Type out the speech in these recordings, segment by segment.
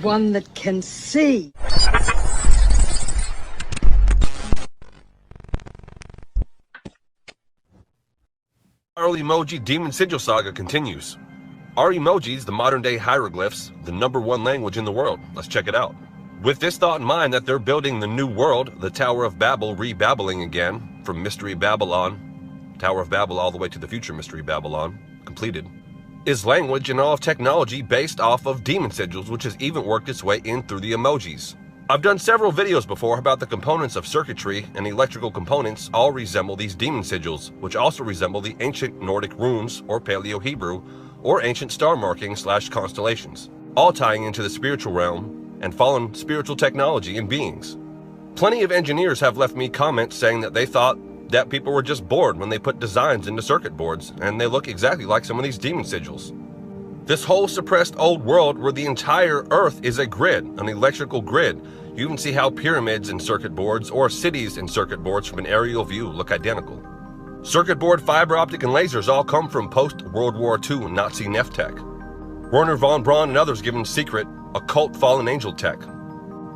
one that can see. Our emoji demon sigil saga continues. Are emojis the modern-day hieroglyphs the #1 language in the world? Let's check it out. With this thought in mind that they're building the new world, the Tower of Babel re-babbling again, from Mystery Babylon, Tower of Babel all the way to the future Mystery Babylon, completed, is language and all of technology based off of demon sigils, which has even worked its way in through the emojis. I've done several videos before about the components of circuitry, and electrical components all resemble these demon sigils, which also resemble the ancient Nordic runes or Paleo-Hebrew or ancient star markings / constellations, all tying into the spiritual realm and fallen spiritual technology and beings. Plenty of engineers have left me comments saying that they thought that people were just bored when they put designs into circuit boards, and they look exactly like some of these demon sigils. This whole suppressed old world where the entire earth is a grid, an electrical grid. You even see how pyramids in circuit boards or cities in circuit boards from an aerial view look identical. Circuit board, fiber optic, and lasers all come from post-World War II Nazi Nef tech. Werner von Braun and others given secret, occult fallen angel tech.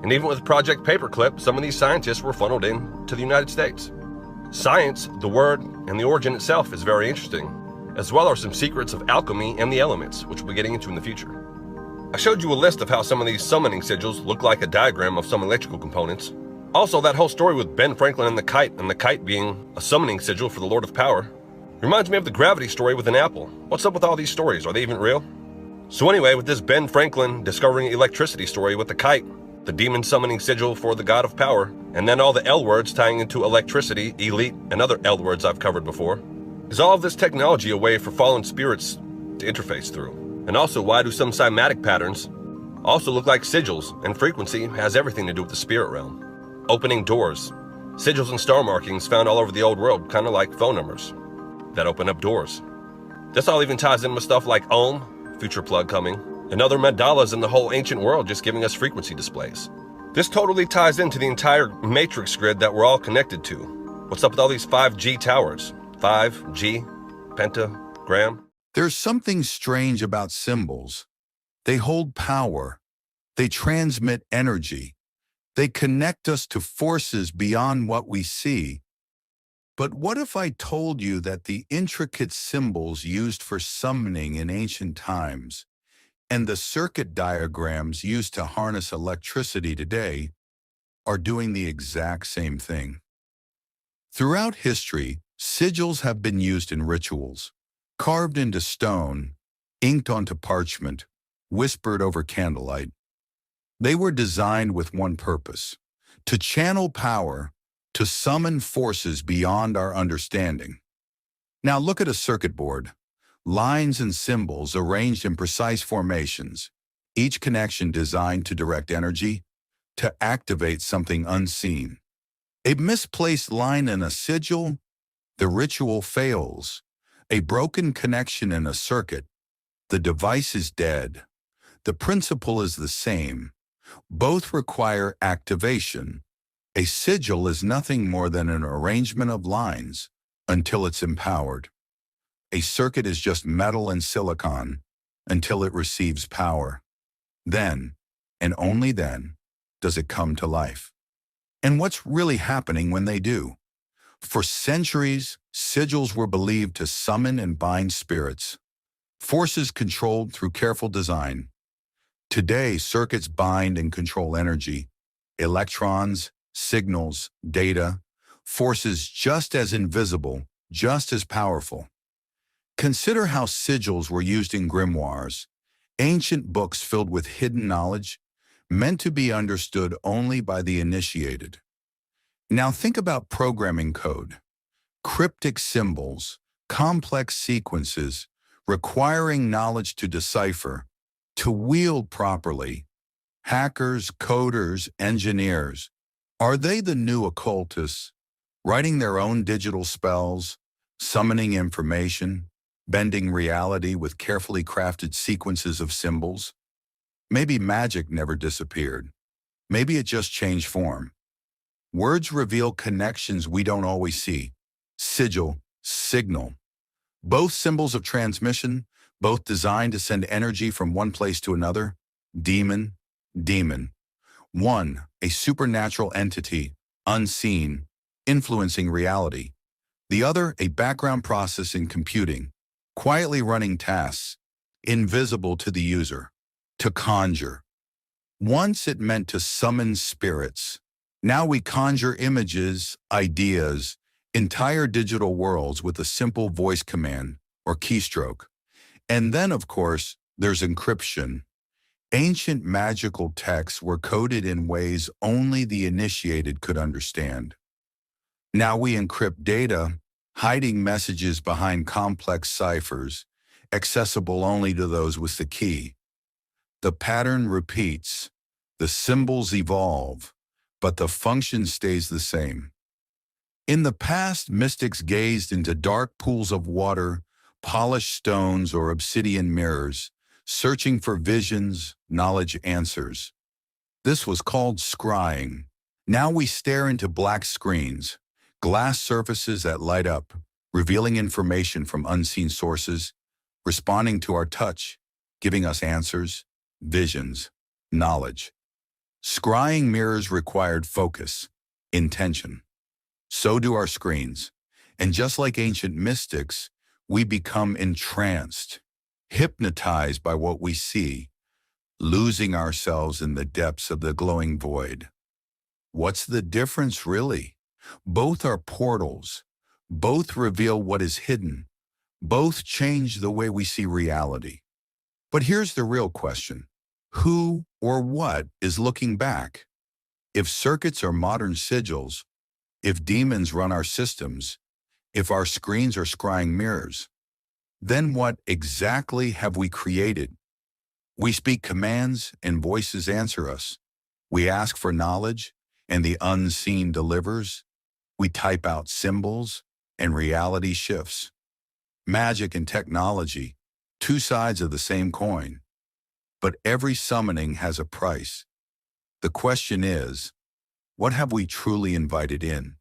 And even with Project Paperclip, some of these scientists were funneled in to the United States. Science, the word, and the origin itself is very interesting, as well as some secrets of alchemy and the elements, which we'll be getting into in the future. I showed you a list of how some of these summoning sigils look like a diagram of some electrical components. Also, that whole story with Ben Franklin and the kite being a summoning sigil for the Lord of Power, reminds me of the gravity story with an apple. What's up with all these stories? Are they even real? So anyway, with this Ben Franklin discovering electricity story with the kite, the demon summoning sigil for the God of Power, and then all the L words tying into electricity, elite, and other L words I've covered before, is all of this technology a way for fallen spirits to interface through? And also, why do some cymatic patterns also look like sigils, and frequency has everything to do with the spirit realm? Opening doors. Sigils and star markings found all over the old world, kind of like phone numbers that open up doors. This all even ties in with stuff like Ohm, future plug coming, and other mandalas in the whole ancient world just giving us frequency displays. This totally ties into the entire matrix grid that we're all connected to. What's up with all these 5G towers? 5G, pentagram. There's something strange about symbols. They hold power. They transmit energy. They connect us to forces beyond what we see. But what if I told you that the intricate symbols used for summoning in ancient times and the circuit diagrams used to harness electricity today are doing the exact same thing? Throughout history, sigils have been used in rituals, carved into stone, inked onto parchment, whispered over candlelight. They were designed with one purpose: to channel power, to summon forces beyond our understanding. Now look at a circuit board. Lines and symbols arranged in precise formations, each connection designed to direct energy, to activate something unseen. A misplaced line in a sigil, the ritual fails. A broken connection in a circuit, the device is dead. The principle is the same. Both require activation. A sigil is nothing more than an arrangement of lines until it's empowered. A circuit is just metal and silicon until it receives power. Then, and only then, does it come to life. And what's really happening when they do? For centuries, sigils were believed to summon and bind spirits, forces controlled through careful design. Today, circuits bind and control energy, electrons, signals, data, forces just as invisible, just as powerful. Consider how sigils were used in grimoires, ancient books filled with hidden knowledge, meant to be understood only by the initiated. Now think about programming code. Cryptic symbols, complex sequences, requiring knowledge to decipher, to wield properly. Hackers, coders, engineers, are they the new occultists, writing their own digital spells, summoning information, bending reality with carefully crafted sequences of symbols? Maybe magic never disappeared. Maybe it just changed form. Words reveal connections we don't always see. Sigil, signal. Both symbols of transmission, both designed to send energy from one place to another. Demon, Demon. One, a supernatural entity, unseen, influencing reality. The other, a background process in computing, quietly running tasks, invisible to the user. To conjure. Once it meant to summon spirits. Now we conjure images, ideas, entire digital worlds with a simple voice command or keystroke. And then, of course, there's encryption. Ancient magical texts were coded in ways only the initiated could understand. Now we encrypt data, hiding messages behind complex ciphers, accessible only to those with the key. The pattern repeats, the symbols evolve, but the function stays the same. In the past, mystics gazed into dark pools of water, polished stones, or obsidian mirrors, searching for visions, knowledge answers. This was called scrying. Now we stare into black screens, glass surfaces that light up, revealing information from unseen sources, responding to our touch, giving us answers, visions, knowledge. Scrying mirrors required focus, intention. So do our screens. And just like ancient mystics, we become entranced, hypnotized by what we see, losing ourselves in the depths of the glowing void. What's the difference, really? Both are portals. Both reveal what is hidden. Both change the way we see reality. But here's the real question. Who or what is looking back? If circuits are modern sigils, if demons run our systems, if our screens are scrying mirrors, then what exactly have we created? We speak commands and voices answer us. We ask for knowledge and the unseen delivers. We type out symbols and reality shifts. Magic and technology, two sides of the same coin. But every summoning has a price. The question is, what have we truly invited in?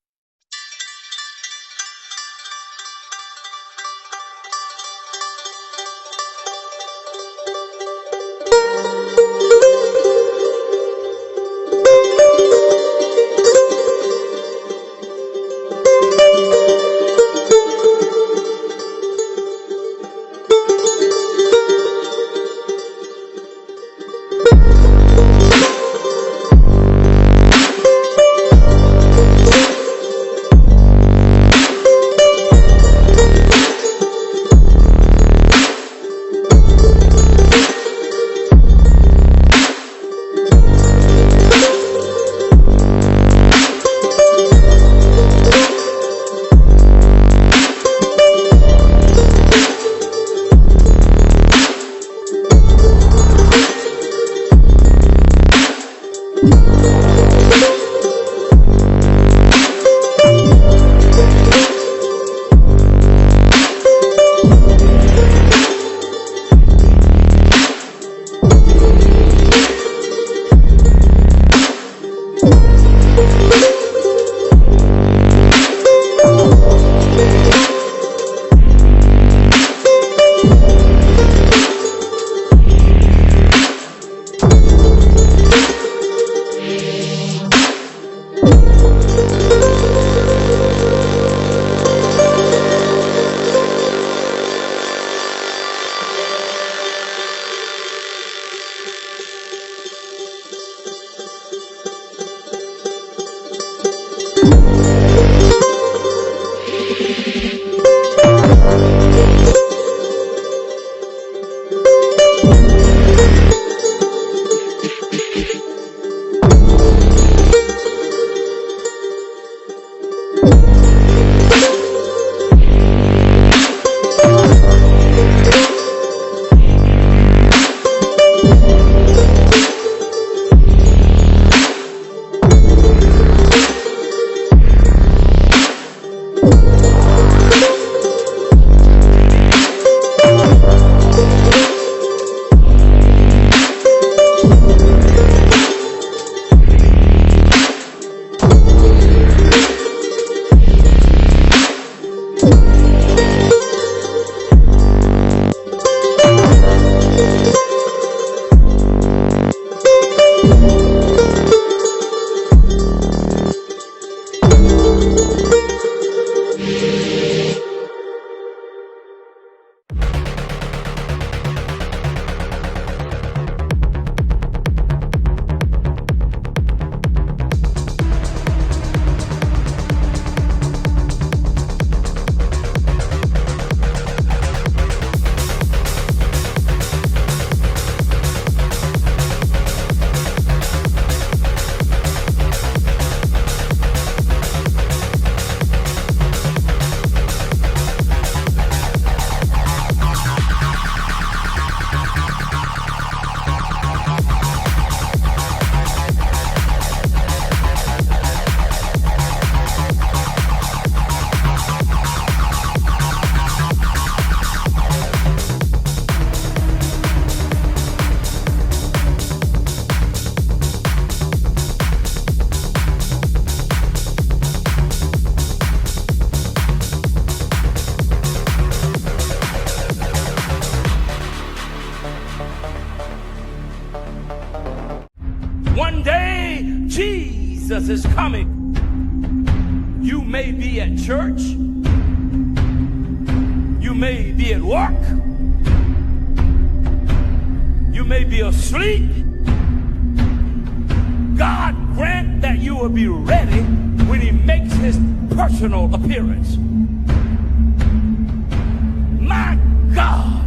Jesus is coming. You may be at church. You may be at work. You may be asleep. God grant that you will be ready when he makes his personal appearance. My God.